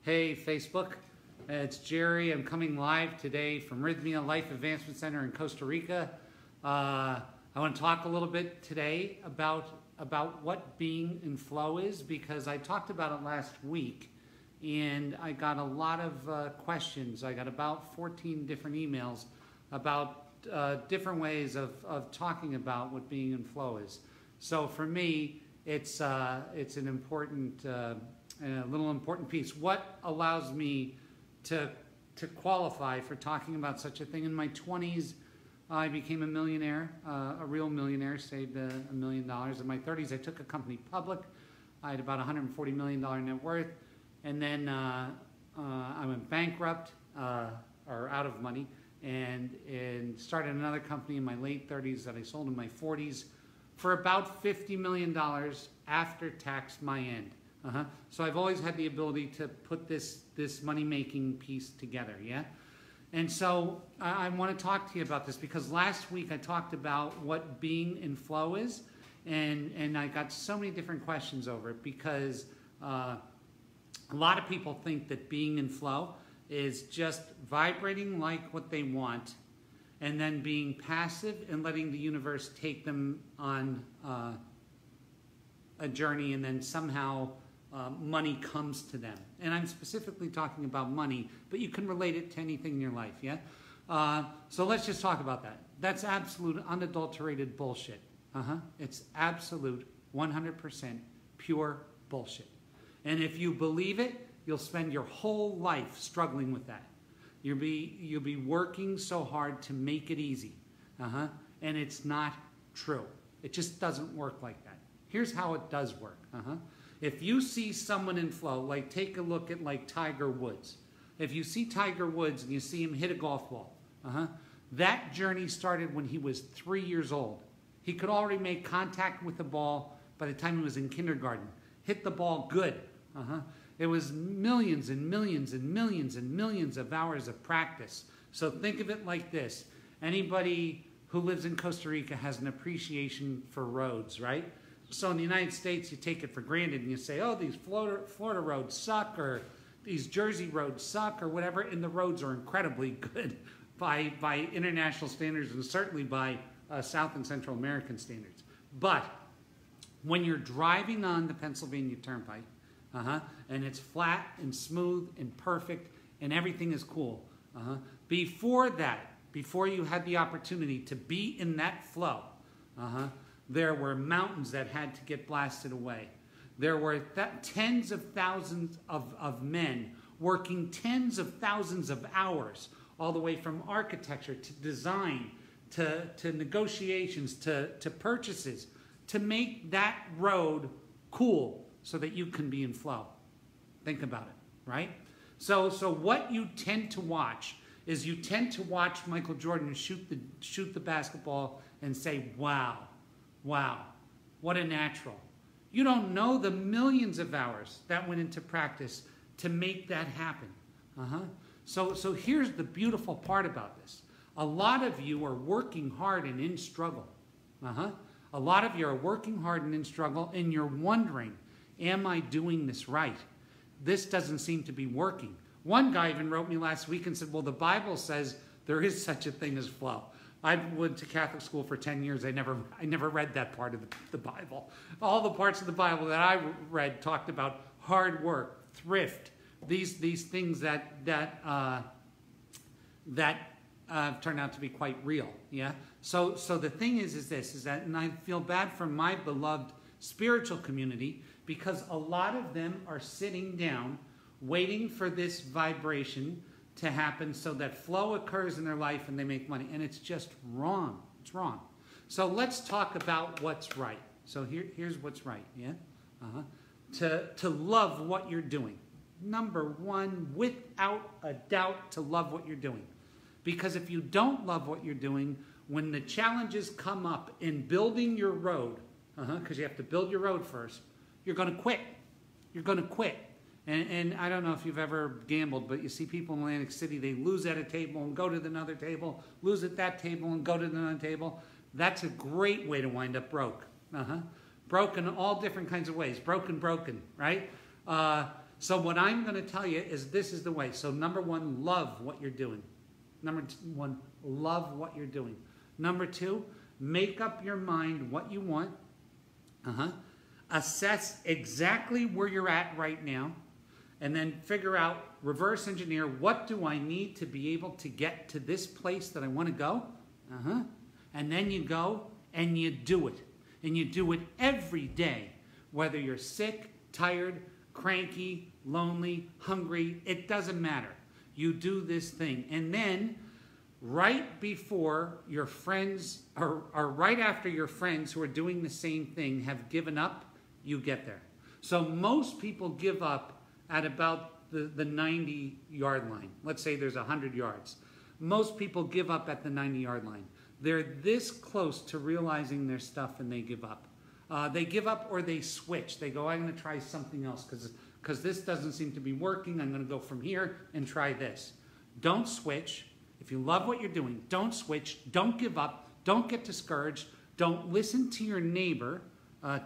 Hey Facebook, it's Jerry. I'm coming live today from Rythmia Life Advancement Center in Costa Rica. I want to talk a little bit today about what being in flow is, because I talked about it last week and I got a lot of questions. I got about 14 different emails about different ways of talking about what being in flow is. So for me, it's an important a little important piece. What allows me to qualify for talking about such a thing? In my 20s, I became a millionaire, a real millionaire, saved $1 million. In my 30s, I took a company public. I had about $140 million net worth. And then I went bankrupt, or out of money, and started another company in my late 30s that I sold in my 40s for about $50 million after tax my end. So I've always had the ability to put this money-making piece together, yeah? And so I want to talk to you about this, because last week I talked about what being in flow is, and I got so many different questions over it, because a lot of people think that being in flow is just vibrating like what they want, and then being passive and letting the universe take them on a journey, and then somehow money comes to them. And I'm specifically talking about money, but you can relate it to anything in your life, yeah? So let's just talk about that. That's absolute unadulterated bullshit. It's absolute 100% pure bullshit. And if you believe it, you'll spend your whole life struggling with that. You'll be working so hard to make it easy. And it's not true. It just doesn't work like that. Here's how it does work. If you see someone in flow, like take a look at like Tiger Woods. If you see Tiger Woods and you see him hit a golf ball, that journey started when he was 3 years old. He could already make contact with the ball by the time he was in kindergarten. Hit the ball good. It was millions and millions and millions and millions of hours of practice. So think of it like this. Anybody who lives in Costa Rica has an appreciation for roads, right? So in the United States, you take it for granted and you say, oh, these Florida roads suck, or these Jersey roads suck, or whatever, and the roads are incredibly good by international standards, and certainly by South and Central American standards. But when you're driving on the Pennsylvania Turnpike, and it's flat and smooth and perfect and everything is cool, before that, before you had the opportunity to be in that flow, there were mountains that had to get blasted away. There were tens of thousands of men working tens of thousands of hours, all the way from architecture to design to negotiations to purchases, to make that road cool so that you can be in flow. Think about it, right? So what you tend to watch is you tend to watch Michael Jordan shoot the basketball and say, wow, what a natural. You don't know the millions of hours that went into practice to make that happen. So here's the beautiful part about this. A lot of you are working hard and in struggle. A lot of you are working hard and in struggle, and you're wondering, am I doing this right? This doesn't seem to be working. One guy even wrote me last week and said, well, the Bible says there is such a thing as flow. I went to Catholic school for 10 years. I never read that part of the Bible. All the parts of the Bible that I read talked about hard work, thrift, these things that turned out to be quite real. Yeah. So the thing is that, and I feel bad for my beloved spiritual community, because a lot of them are sitting down waiting for this vibration to happen so that flow occurs in their life and they make money. And it's just wrong. It's wrong. So let's talk about what's right. So here's what's right, yeah? To love what you're doing. Number one, without a doubt, to love what you're doing. Because if you don't love what you're doing, when the challenges come up in building your road, because you have to build your road first, you're going to quit. You're going to quit. And I don't know if you've ever gambled, but you see people in Atlantic City, they lose at a table and go to another table, lose at that table and go to another table. That's a great way to wind up broke. Broken all different kinds of ways. Broken, right? So what I'm going to tell you is this is the way. So number one, love what you're doing. Number one, love what you're doing. Number two, make up your mind what you want. Assess exactly where you're at right now. And then figure out, reverse engineer, what do I need to be able to get to this place that I want to go? And then you go and you do it. And you do it every day. Whether you're sick, tired, cranky, lonely, hungry, it doesn't matter. You do this thing. And then right before your friends, or right after your friends who are doing the same thing have given up, you get there. So most people give up at about the 90-yard line. Let's say there's 100 yards. Most people give up at the 90-yard line. They're this close to realizing their stuff and they give up. They give up or they switch. They go, I'm going to try something else because this doesn't seem to be working. I'm going to go from here and try this. Don't switch. If you love what you're doing, don't switch. Don't give up. Don't get discouraged. Don't listen to your neighbor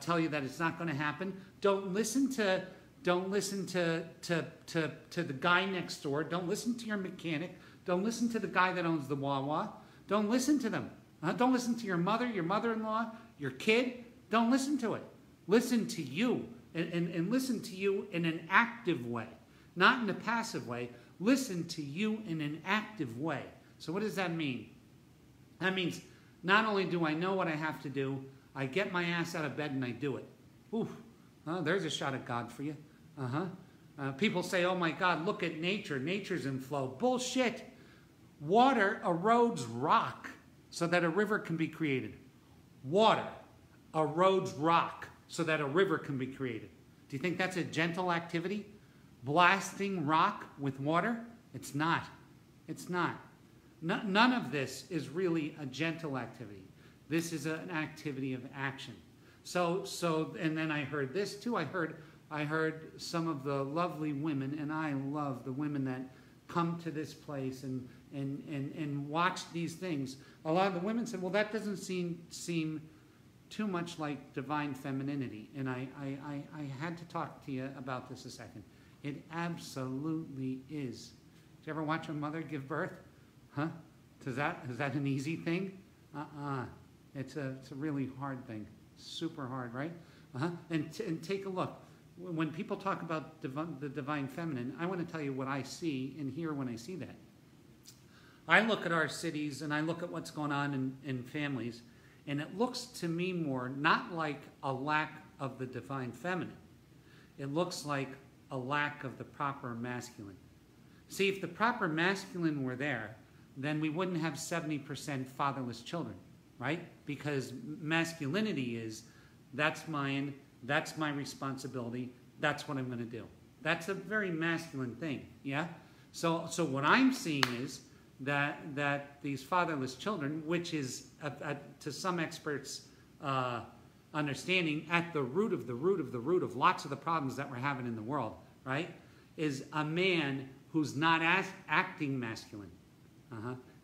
tell you that it's not going to happen. Don't listen to the guy next door. Don't listen to your mechanic. Don't listen to the guy that owns the Wawa. Don't listen to them. Don't listen to your mother, your mother-in-law, your kid. Don't listen to it. Listen to you, and listen to you in an active way, not in a passive way. Listen to you in an active way. So what does that mean? That means not only do I know what I have to do, I get my ass out of bed and I do it. Oof. There's a shot at God for you. People say, oh my God, look at nature. Nature's in flow. Bullshit. Water erodes rock so that a river can be created. Water erodes rock so that a river can be created. Do you think that's a gentle activity? Blasting rock with water? It's not. It's not. None of this is really a gentle activity. This is an activity of action. And then I heard this too. I heard some of the lovely women, and I love the women that come to this place and watch these things. A lot of the women said, well, that doesn't seem too much like divine femininity. And I had to talk to you about this a second. It absolutely is. Did you ever watch a mother give birth? Huh? Is that an easy thing? It's a really hard thing. Super hard, right? And take a look. When people talk about the divine feminine, I want to tell you what I see and hear when I see that. I look at our cities and I look at what's going on in families, and it looks to me more not like a lack of the divine feminine. It looks like a lack of the proper masculine. See, if the proper masculine were there, then we wouldn't have 70% fatherless children, right? Because masculinity is, that's mine, that's my responsibility, that's what I'm going to do. That's a very masculine thing, yeah? So what I'm seeing is that these fatherless children, which is, to some experts' understanding, at the root of lots of the problems that we're having in the world, right, is a man who's not acting masculine.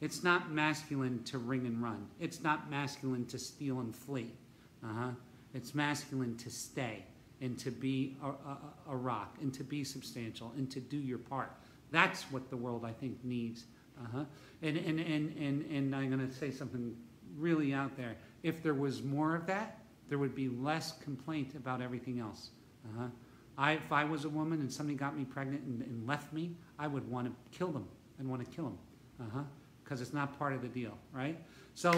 It's not masculine to ring and run. It's not masculine to steal and flee. It's masculine to stay and to be a rock and to be substantial and to do your part. That's what the world, I think, needs. And I'm going to say something really out there. If there was more of that, there would be less complaint about everything else. If I was a woman and somebody got me pregnant and left me, I would want to kill them. I'd want to kill them. Because it's not part of the deal, right? So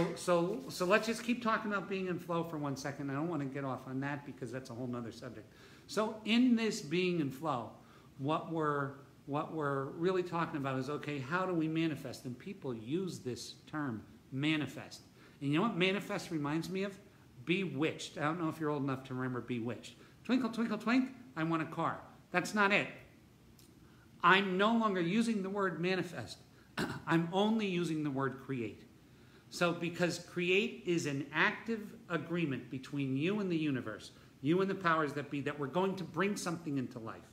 let's just keep talking about being in flow for 1 second. I don't want to get off on that because that's a whole nother subject. So in this being in flow, what we're really talking about is, okay, how do we manifest? And people use this term, manifest. And you know what manifest reminds me of? Bewitched. I don't know if you're old enough to remember Bewitched. Twinkle, twinkle, twink, I want a car. That's not it. I'm no longer using the word manifest. I'm only using the word create. So because create is an active agreement between you and the universe, you and the powers that be, that we're going to bring something into life.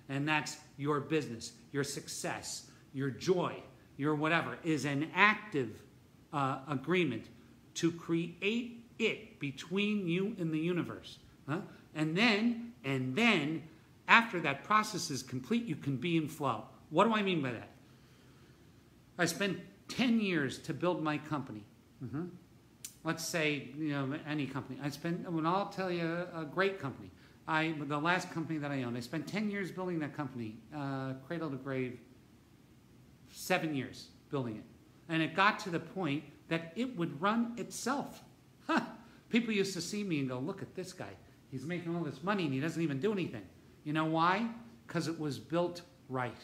And that's your business, your success, your joy, your whatever, is an active agreement to create it between you and the universe. And then After that process is complete, you can be in flow. What do I mean by that? I spent 10 years to build my company. Let's say, any company. I'll tell you a great company. The last company that I owned, I spent 10 years building that company, cradle to grave, 7 years building it. And it got to the point that it would run itself. People used to see me and go, look at this guy. He's making all this money and he doesn't even do anything. You know why? Because it was built right.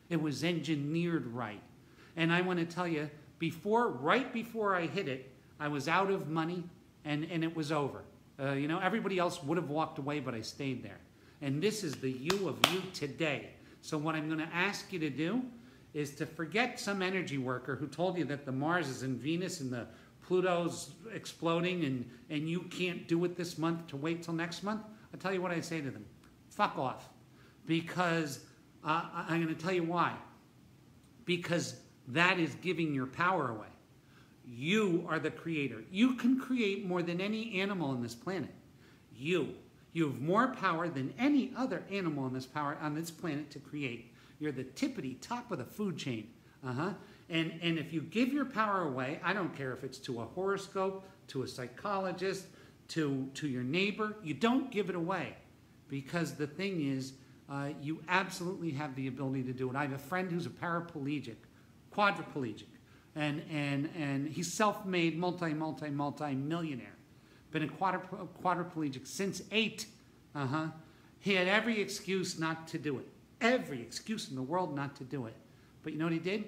It was engineered right. And I want to tell you, right before I hit it, I was out of money and it was over. Everybody else would have walked away, but I stayed there. And this is the you of you today. So what I'm going to ask you to do is to forget some energy worker who told you that the Mars is in Venus and the Pluto's exploding and you can't do it this month to wait till next month. I'll tell you what I say to them. Fuck off. Because I'm going to tell you why. Because that is giving your power away. You are the creator. You can create more than any animal on this planet. You have more power than any other animal on this planet to create. You're the tippity top of the food chain. And if you give your power away, I don't care if it's to a horoscope, to a psychologist, to your neighbor, you don't give it away. Because the thing is, you absolutely have the ability to do it. I have a friend who's a paraplegic, quadriplegic. And he's self-made, multi-millionaire. Been a quadriplegic since 8. He had every excuse not to do it. Every excuse in the world not to do it. But you know what he did?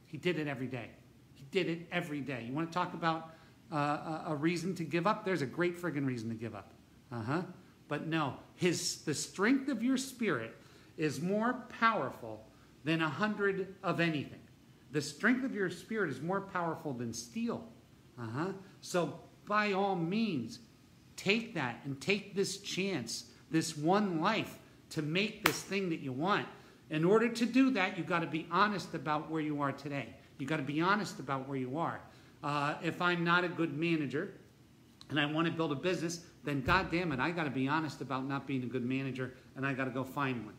He did it every day. He did it every day. You want to talk about a reason to give up? There's a great friggin' reason to give up. But no, the strength of your spirit is more powerful than 100 of anything. The strength of your spirit is more powerful than steel. So by all means, take that and take this chance, this one life, to make this thing that you want. In order to do that, you've got to be honest about where you are today. You've got to be honest about where you are. If I'm not a good manager and I want to build a business, then God damn it, I got to be honest about not being a good manager and I got to go find one.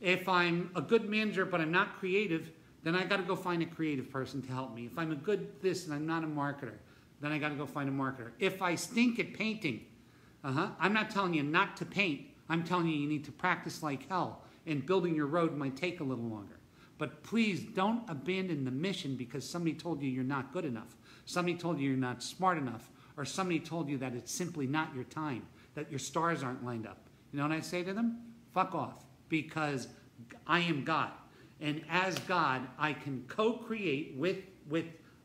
If I'm a good manager but I'm not creative, then I got to go find a creative person to help me. If I'm a good this and I'm not a marketer, then I got to go find a marketer. If I stink at painting, I'm not telling you not to paint. I'm telling you need to practice like hell, and building your road might take a little longer. But please don't abandon the mission because somebody told you you're not good enough. Somebody told you you're not smart enough, or somebody told you that it's simply not your time, that your stars aren't lined up. You know what I say to them? Fuck off, because I am God. And as God, I can co-create with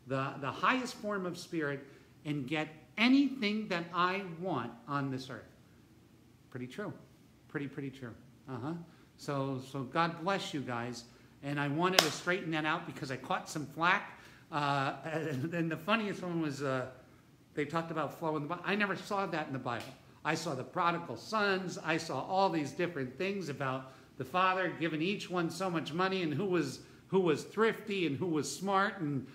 the highest form of spirit and get anything that I want on this earth. Pretty true. Pretty true. So God bless you guys. And I wanted to straighten that out because I caught some flack. And the funniest one was they talked about flow in the Bible. I never saw that in the Bible. I saw the prodigal sons. I saw all these different things about the father giving each one so much money and who was thrifty and who was smart and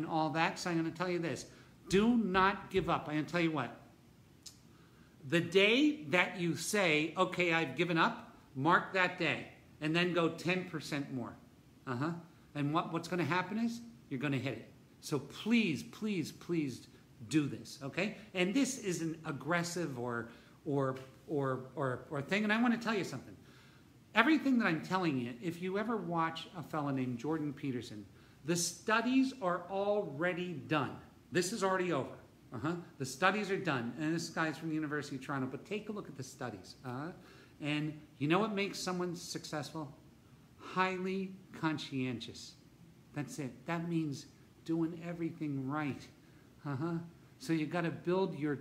all that. So I'm going to tell you this. Do not give up. I'm going to tell you what. The day that you say, okay, I've given up, mark that day. And then go 10% more. And what's going to happen is you're going to hit it. So please, please, please do this, okay? And this isn't aggressive or thing. And I want to tell you something. Everything that I'm telling you, if you ever watch a fella named Jordan Peterson, the studies are already done. This is already over. The studies are done. And this guy's from the University of Toronto. But take a look at the studies. And you know what makes someone successful? Highly conscientious. That's it. That means doing everything right. So you got to build your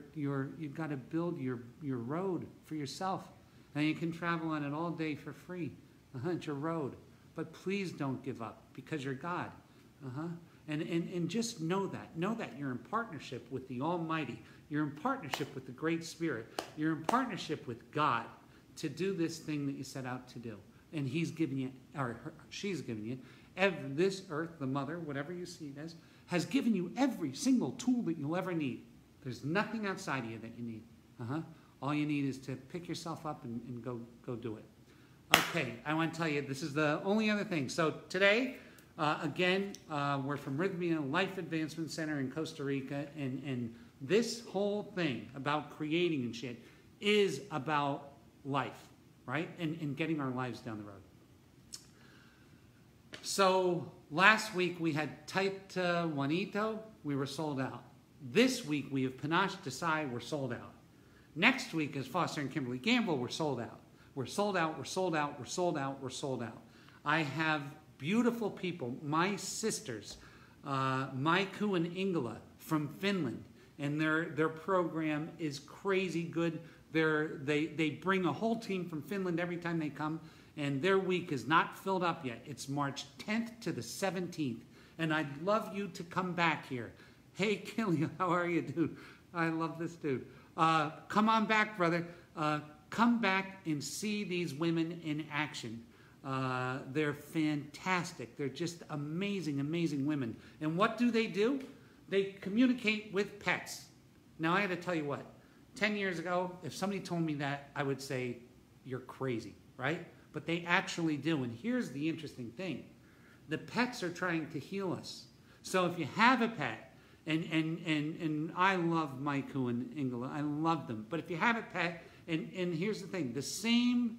road for yourself, and you can travel on it all day for free. It's your road. But please don't give up because you're God. And just know that you're in partnership with the Almighty. You're in partnership with the Great Spirit. You're in partnership with God to do this thing that you set out to do. And He's giving you, or she's giving you, this earth, the mother, whatever you see it as, has given you every single tool that you'll ever need. There's nothing outside of you that you need. All you need is to pick yourself up and go do it. Okay, I want to tell you, this is the only other thing. So today, again, we're from Rythmia Life Advancement Center in Costa Rica, and this whole thing about creating and shit is about life, right? And getting our lives down the road. So last week we had Taita Juanito, we were sold out. This week we have Panache Desai, we're sold out. Next week is Foster and Kimberly Gamble, we're sold out. We're sold out, we're sold out, we're sold out, we're sold out. I have beautiful people, my sisters, Maiku and Ingela from Finland, and their program is crazy good. They bring a whole team from Finland every time they come, and their week is not filled up yet. It's March 10th to the 17th, and I'd love you to come back here. Hey, Killian, how are you, dude? I love this dude. Come on back, brother. Come back and see these women in action. They're fantastic. They're just amazing, amazing women. And what do? They communicate with pets. Now, I had to tell you what. 10 years ago, if somebody told me that, I would say, you're crazy, right? But they actually do. And here's the interesting thing. The pets are trying to heal us. So if you have a pet, and I love Maiku and Ingela, I love them. But if you have a pet, and here's the thing, the same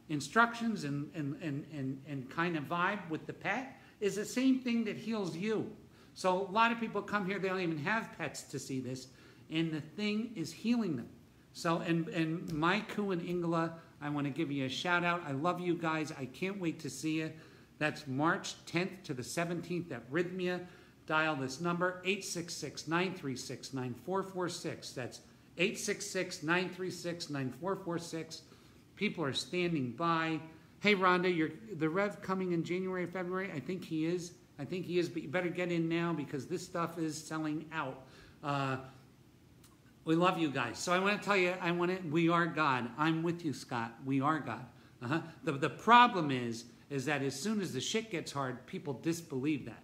instructions and kind of vibe with the pet is the same thing that heals you. So a lot of people come here, they don't even have pets to see this, and the thing is healing them. So, and Maiku and Ingela, I want to give you a shout out. I love you guys. I can't wait to see you. That's March 10th to the 17th at Rythmia. Dial this number, 866-936-9446. That's 866-936-9446. People are standing by. Hey, Rhonda, the Rev coming in January or February? I think he is. But you better get in now because this stuff is selling out. We love you guys. So I want to tell you, we are God. I'm with you, Scott. We are God. The problem is that as soon as the shit gets hard, people disbelieve that.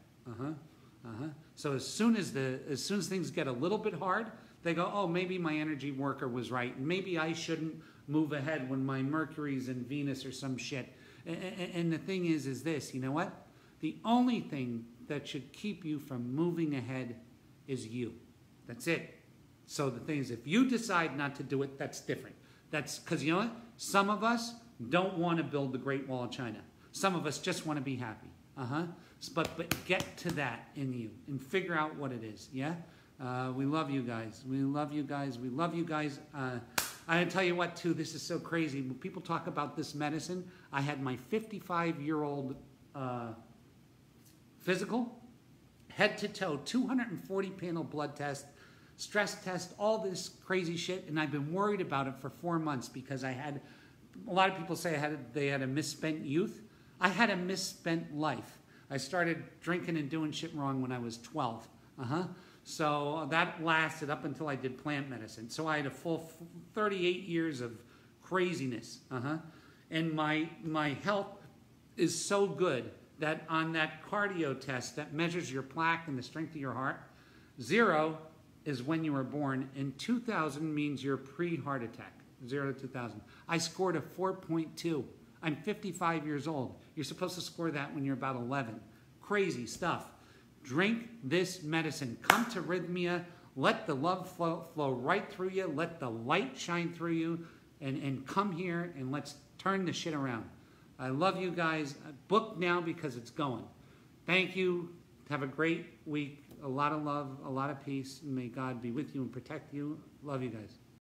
So as soon as things get a little bit hard, they go, oh, maybe my energy worker was right. Maybe I shouldn't move ahead when my Mercury's in Venus or some shit. And the thing is this, you know what? The only thing that should keep you from moving ahead is you. That's it. So the thing is, if you decide not to do it, that's different. That's because, you know what? Some of us don't want to build the Great Wall of China. Some of us just want to be happy. But get to that in you and figure out what it is. Yeah? We love you guys. We love you guys. We love you guys. I tell you what, too, this is so crazy. When people talk about this medicine, I had my 55-year-old physical, head to toe, 240-panel blood test, stress test, all this crazy shit, and I've been worried about it for 4 months because I had, a lot of people say they had a misspent youth. I had a misspent life. I started drinking and doing shit wrong when I was 12. So that lasted up until I did plant medicine. So I had a full 38 years of craziness. And my health is so good that on that cardio test that measures your plaque and the strength of your heart, 0 is when you were born, and 2000 means you're pre-heart attack, 0 to 2000. I scored a 4.2. I'm 55 years old. You're supposed to score that when you're about 11. Crazy stuff. Drink this medicine. Come to Rythmia. Let the love flow right through you. Let the light shine through you. And come here and let's turn the shit around. I love you guys. Book now because it's going. Thank you. Have a great week. A lot of love, a lot of peace. May God be with you and protect you. Love you guys.